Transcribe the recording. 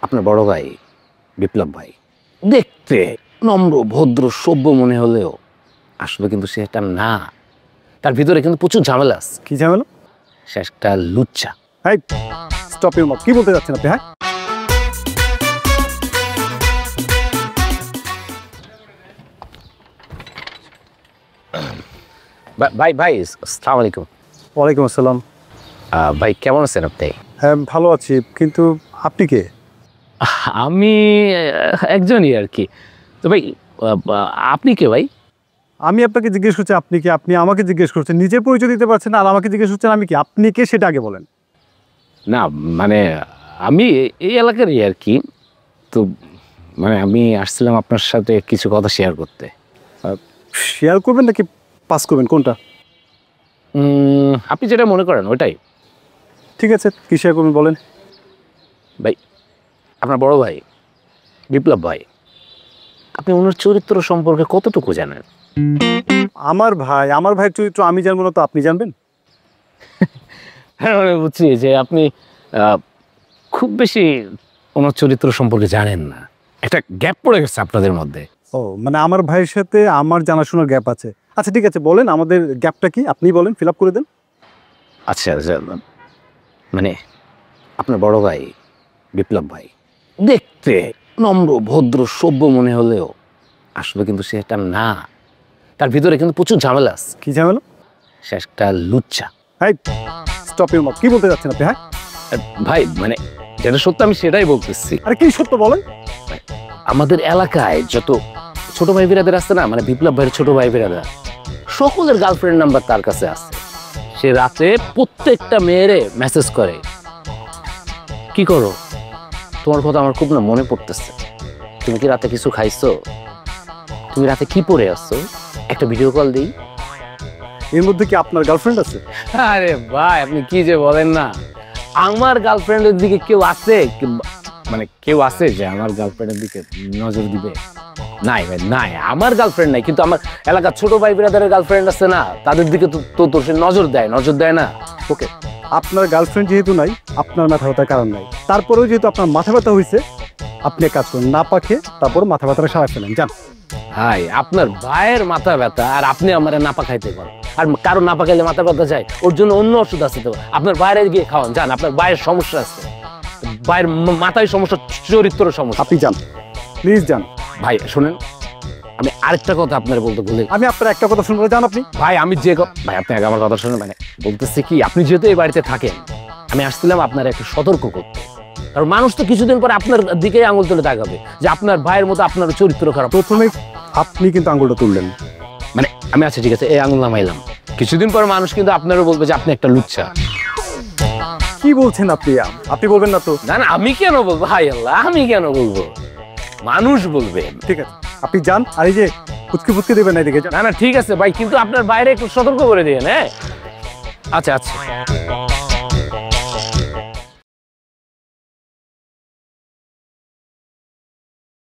আপনার বড় ভাই বিপ্লব ভাই দেখতে নম্র ভদ্র সভ্য মনে হলেও আসলে কিন্তু সে একটা না, তার ভিতরে কিন্তু প্রচুর ঝামেলা আছে। কি ঝামেলা? সে একটা লুচ্চা। Hi stop your mouth. কি বলতে যাচ্ছেন আপনি? হ্যাঁ, ভাই ভাই আসসালামু আলাইকুম। ওয়ালাইকুম আসসালাম। ভাই কেমন আছেন আপনি? হ্যাঁ ভালো আছি, কিন্তু আপনি কে? আমি একজনই আর কি। তো ভাই আপনি কে ভাই? আমি আপনাকে জিজ্ঞেস করছি আপনি কে, আপনি আমাকে জিজ্ঞেস করছেন। নিজের পরিচয় দিতে পারছেন না আর আমাকে জিজ্ঞেস করছেন আমি কি। আপনি কে সেটা আগে বলেন। না মানে আমি এই এলাকারই আর কি। তো মানে আমি আসছিলাম আপনার সাথে কিছু কথা শেয়ার করতে। শেয়ার করবেন নাকি পাস করবেন, কোনটা? আপনি যেটা মনে করেন ওটাই। ঠিক আছে, কি শেয়ার করবেন বলেন। ভাই আপনার বড় ভাই বিপ্লব ভাই, আপনি ওনার চরিত্র সম্পর্কে কতটুকু জানেন? আমার ভাইয়ের চরিত্র আমি জানবো না তো আপনি জানবেন? হ্যাঁ মানে বুঝছি যে আপনি খুব বেশি ওনার চরিত্র সম্পর্কে জানেন না, একটা গ্যাপ পড়ে গেছে আপনাদের মধ্যে। ও মানে আমার ভাইয়ের সাথে আমার জানাশোনার গ্যাপ আছে। আচ্ছা ঠিক আছে, বলেন আমাদের গ্যাপটা কি, আপনি বলেন, ফিল আপ করে দেন। আচ্ছা মানে আপনার বড় ভাই বিপ্লব ভাই দেখতে নম্র ভদ্র সভ্য মনে হলেও আসলে কিন্তু সে একটা না, তার ভিতরে কিন্তু প্রচুর ঝামেলা আছে। কি ঝামেলা? সে একটা লুচ্চা। Hi stop your mouth. কি বলতে যাচ্ছেন আপনি? হ্যাঁ ভাই মানে যেটা সত্য আমি সেটাই বলতেছি। আরে কি সত্য বলেন। আমাদের এলাকায় যত ছোট ভাই বিরাদের আছে না, মানে বিপ্লব ভাইয়ের ছোট ভাই বিরাদা সকলের গার্লফ্রেন্ড নাম্বার তার কাছে আছে। সে রাতে প্রত্যেকটা মেয়েরে মেসেজ করে, কি করো, তোমার কথা আমার খুব না মনে পড়তেছে, তুমি কি রাতে কিছু খাইছো, তুমি রাতে কি পরে আসছো, একটা ভিডিও কল দিই। এর মধ্যে কি আপনার গার্লফ্রেন্ড আছে? আরে ভাই আপনি কি যে বলেন না, আমার গার্লফ্রেন্ডের দিকে কেউ আছে, মানে কেউ আছে যে আমার গার্লফ্রেন্ডের দিকে নজর দিবে? নাই ভাই নাই, আমার গার্লফ্রেন্ড নাই, কিন্তু আমার এলাকার ছোট ভাই বিরাদারের গার্লফ্রেন্ড আছে না, তাদের দিকে তো সে নজর দেয় না। ওকে, আপনার গার্লফ্রেন্ড যেহেতু নাই, আপনার মাথা ব্যথার কারণ নাই। তারপরেও যেহেতু আপনার মাথা ব্যথা হয়েছে, আপনি এক কাজ করুন, না পাখে তারপর মাথা ব্যথাটা সারা ফেলেন, যান। ভাই আপনার ভাইয়ের মাথা ব্যথা আর আপনি আমার নাপা খাইতে পারেন, আর কারো নাপা খাইলে মাথা ব্যথা যায়, ওর জন্য অন্য ওষুধ আছে তো, আপনার বাইরে গিয়ে খাওয়ান, যান। আপনার ভাইয়ের সমস্যা আছে, ভাইয়ের মাথায় সমস্যা, চরিত্র সমস্যা। আপনি যান, প্লিজ যান। ভাই শোনেন, আমি আরেকটা কথা আপনার বলতে ভুলে, আমি আপনার একটা কথা শুনবো, যান আপনি। ভাই আমি ভাই আপনি আগে আমার কথা শুনেন, মানে বলতেছি কি, আপনি যেহেতু এই বাড়িতে থাকেন, আমি আসছিলাম আপনার একটু সতর্ক করতে, কারণ মানুষ তো কিছুদিন পরে আপনার দিকেই আঙুল তুলে তাকাবে যে আপনার ভাইয়ের মতো আপনার চরিত্র খারাপ। প্রথমে আপনি কিন্তু আঙুলটা তুললেন, মানে আমি আচ্ছা ঠিক আছে এই আঙুল নামাইলাম, কিছুদিন পর মানুষ কিন্তু আপনারও বলবে যে আপনি একটা লুচ্চা। কি বলছেন আপনি? আপনি বলবেন না তো? না না আমি কেন বলবো, ভাই আল্লাহ আমি কেন বলবো, মানুষ বলবে। ঠিক আছে আপনি যান, আর এই যে ফুচকে দেবেন না এদিকে। না না ঠিক আছে ভাই, কিন্তু আপনার বাইরে একটু সতর্ক করে দিয়েন। হ্যাঁ আচ্ছা আচ্ছা।